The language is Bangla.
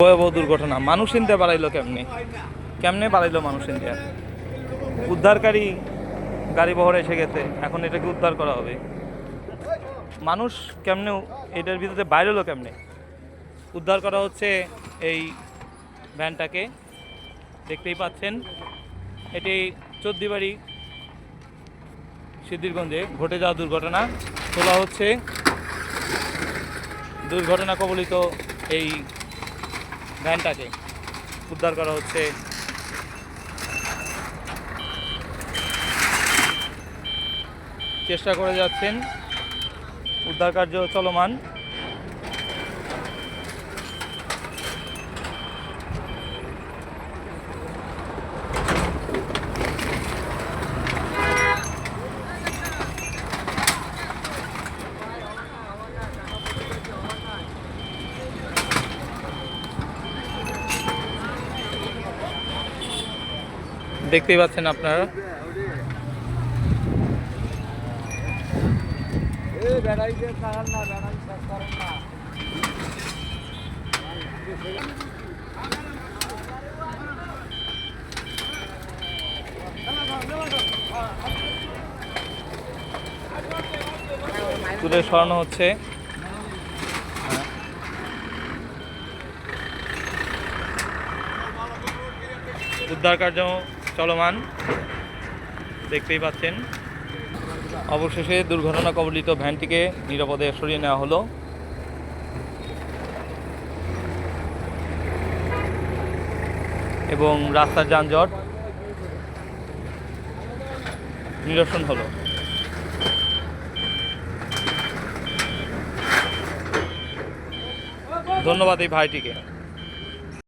ভয়াবহ দুর্ঘটনা। মানুষ চিনতে পারাইলো কেমনে কেমনে পারাইলো মানুষ চিনতে? উদ্ধারকারী গাড়ি বহর এসে গেছে, এখন এটাকে উদ্ধার করা হবে। মানুষ কেমনে এটার ভিতরে বাইরে হলো কেমনে? উদ্ধার করা হচ্ছে এই ভ্যানটাকে, দেখতেই পাচ্ছেন। এটি চৌদ্দিবাড়ি সিদ্ধিরগঞ্জে ঘটে যাওয়া দুর্ঘটনা। তোলা হচ্ছে দুর্ঘটনা কবলিত এই ভ্যানটাকে, উদ্ধার করা হচ্ছে। চেষ্টা করে যাচ্ছেন, উদ্ধার কার্য চলমান। দেখতেই পাচ্ছেন আপনারা। তুলে সরানো হচ্ছে। উদ্ধার কার্য চলমান, দেখতেই পাচ্ছেন। অবশেষে দুর্ঘটনা কবলিত ভ্যানটিকে নিরাপদে সরিয়ে নেওয়া হলো এবং রাস্তার যানজট নিরসন হলো। ধন্যবাদ এই ভাইটিকে।